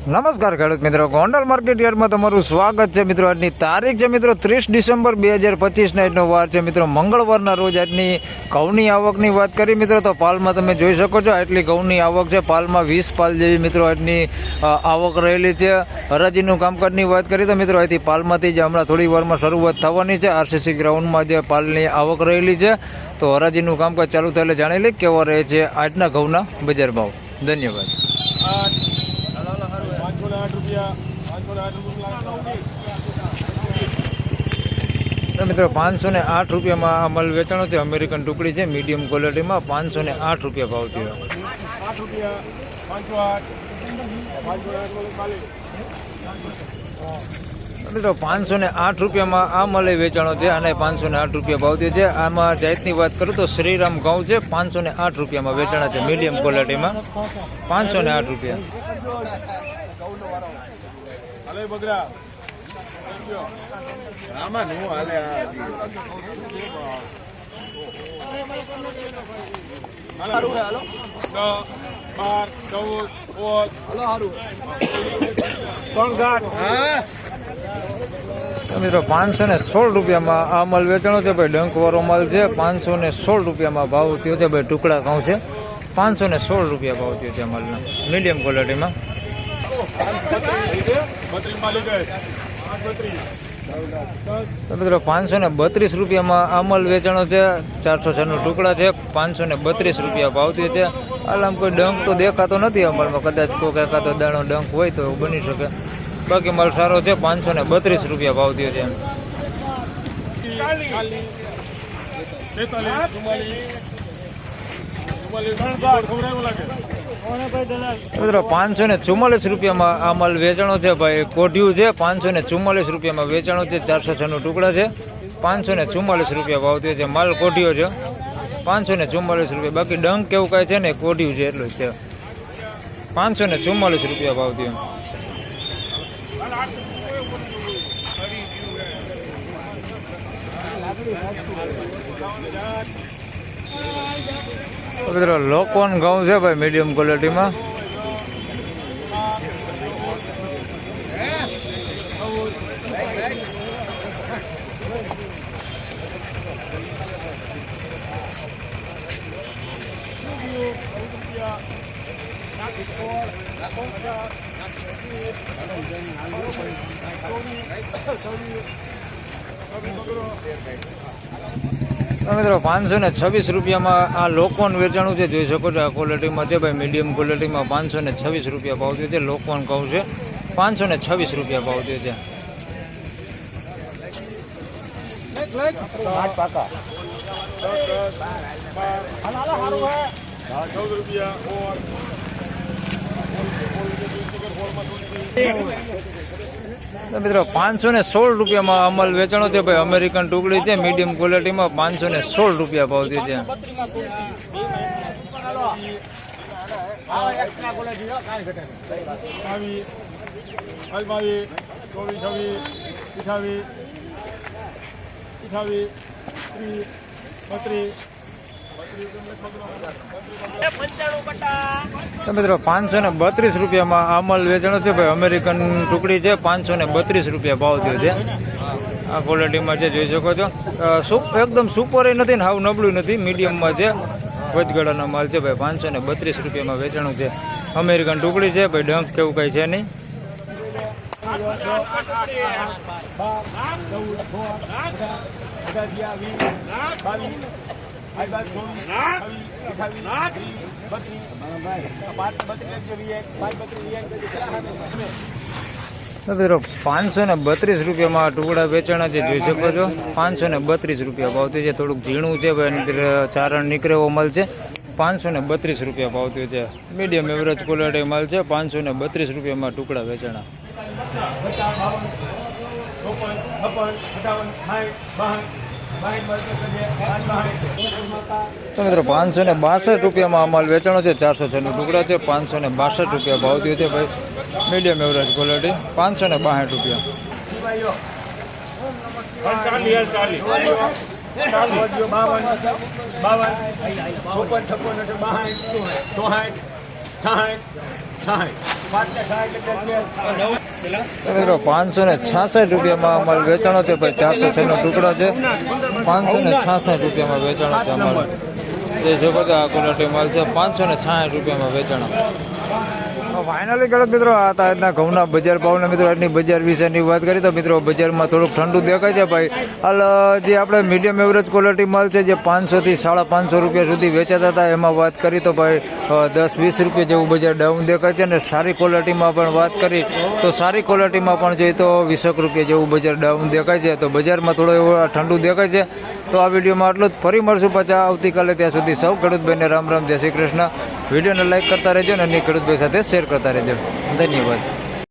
નમસ્કાર ખેડૂત મિત્રો, ગોંડલ માર્કેટ યાર્ડમાં તમારું સ્વાગત છે મિત્રો. આજની તારીખ છે મિત્રો 30 ડિસેમ્બર 2025 આજનો વાર છે મિત્રો મંગળવારના રોજ. આજની ઘઉંની આવકની વાત કરી મિત્રો તો પાલમાં તમે જોઈ શકો છો આટલી ઘઉંની આવક છે. પાલમાં 20 પાલ જેવી મિત્રો આજની આવક રહેલી છે. હરાજીનું કામકાજની વાત કરી તો મિત્રો અહીંથી પાલમાંથી જ હમણાં થોડી વારમાં શરૂઆત થવાની છે. આરસીસી ગ્રાઉન્ડમાં જે પાલની આવક રહેલી છે તો હરાજીનું કામકાજ ચાલુ થાય એટલે જાણી લઈએ કેવા રહે છે આજના ઘઉંના બજાર ભાવ. ધન્યવાદ. મિત્રો 508 રૂપિયામાં આ મલ વેચાણો છે. અમેરિકન ટુકડી છે મીડિયમ ક્વોલિટીમાં 508 રૂપિયા ભાવ થયો. મિત્રો 508 રૂપિયામાં આ મલે વેચાણો છે અને 508 રૂપિયા ભાવ થયો છે. આમાં જાતની વાત કરું તો શ્રીરામ ઘઉં છે 508 રૂપિયામાં વેચાણા છે મીડિયમ ક્વોલિટીમાં 508 રૂપિયા. મિત્રો 516 રૂપિયામાં આ માલ વેચાણો છે ભાઈ. ડંક વાળો માલ છે. 516 રૂપિયામાં ભાવ થયો છે ભાઈ. ટુકડા ઘઉં છે 516 રૂપિયા ભાવ થયો છે માલના મીડિયમ ક્વોલિટીમાં. મિત્રો 532 રૂપિયામાં આ માલ વેચાણો છે. 406 ટુકડા છે. 532 રૂપિયા ભાવ થયો છે. આલામ કોઈ ડંક તો દેખાતો નથી અમલમાં. કદાચ કોઈ એકાદો દાણો ડંક હોય તો બની શકે. બાકી માલ સારો છે. 532 રૂપિયા ભાવ થયો છે. મિત્રો 544 રૂપિયામાં આ માલ વેચાણો છે ભાઈ. કોઢિયું છે 544 રૂપિયામાં વેચાણો છે. 406 ટુકડા છે. 544 રૂપિયા ભાવ થયો છે. માલ કોઢિયો છે 544 રૂપિયા. બાકી ડંક કેવું કાંઈ છે ને કોઢિયું છે એટલું જ છે. 544 રૂપિયા ભાવ થયો. મિત્રો લોકવન ઘઉં છે ભાઈ મીડિયમ ક્વોલિટીમાં. મિત્રો 526 રૂપિયામાં આ લોકવન વેચાણું છે. જોઈ શકો છો આ ક્વોલિટીમાં છે ભાઈ. મીડિયમ ક્વોલિટીમાં 526 રૂપિયા ભાવ થયો છે. લોકવન ઘઉં છે 526 રૂપિયા ભાવ થયો છે. મિત્રો 516 રૂપિયામાં અમલ વેચાણો છે ભાઈ. અમેરિકન ટુકડી છે મીડિયમ ક્વોલિટીમાં 516 રૂપિયા ભાવ થયો છે. મિત્રો 532 રૂપિયામાં આ માલ વેચાણો છે ભાઈ. અમેરિકન ટુકડી છે 532 રૂપિયા ભાવ થયો છે. આ ક્વોલિટીમાં છે જોઈ શકો છો. એકદમ સુપર એ નથી ને હાવ નબળું નથી, મીડિયમમાં છે. વચગાળાનો માલ છે ભાઈ. 532 રૂપિયામાં વેચાણું છે. અમેરિકન ટુકડી છે ભાઈ. ડંક કેવું કઈ છે નહીં. મિત્રો 532 રૂપિયામાં ટુકડા વેચાણા છે જોઈ શકો છો. 532 રૂપિયા ભાવ થયો છે. થોડુંક ઝીણું છે ભાઈ. અંદર ચારણ નીકળે એવો માલ છે. 532 રૂપિયા ભાવ થયો છે. મીડિયમ એવરેજ ક્વોલિટી માલ છે. 532 રૂપિયામાં ટુકડા વેચાણા. તો મિત્રો 562 રૂપિયામાં આ માલ વેચાણો છે. 406 ટુકડા છે. 562 રૂપિયા ભાવ થયો છે ભાઈ. મીડિયમ એવરેજ ક્વોલિટી 562 રૂપિયા. મિત્રો 566 રૂપિયામાં અમારે વેચાણો છે ભાઈ. 406 નો ટુકડો છે. 566 રૂપિયામાં વેચાણો છે અમારે. એ જો બધા આ ક્વોલિટી માલ છે. 560 રૂપિયામાં વેચાણો. ફાઇનલી ખેડૂત મિત્રો આ હતા આજના ઘઉંના બજાર ભાવના મિત્રો આજની બજાર વિશેની વાત કરી તો મિત્રો બજારમાં થોડુંક ઠંડુ દેખાય છે ભાઈ. હાલ જે આપણે મીડિયમ એવરેજ ક્વોલિટી માલ છે જે 500 થી 550 રૂપિયા સુધી વેચાતા હતા એમાં વાત કરી તો ભાઈ 10-20 રૂપિયા જેવું બજાર ડાઉન દેખાય છે. અને સારી ક્વોલિટીમાં પણ વાત કરી તો સારી ક્વોલિટીમાં પણ જોઈએ તો 20 રૂપિયા જેવું બજાર ડાઉન દેખાય છે. તો બજારમાં થોડો એવો ઠંડુ દેખાય છે. તો આ વિડીયોમાં આટલું જ. ફરી મળશું પાછા આવતીકાલે. ત્યાં સુધી સૌ ખેડૂતભાઈને રામ રામ, જય શ્રી કૃષ્ણ. વિડીયોને લાઈક કરતા રહેજો અને અન્ય ખેડૂતભાઈ સાથે શેર કરતા રહેજો. ધન્યવાદ.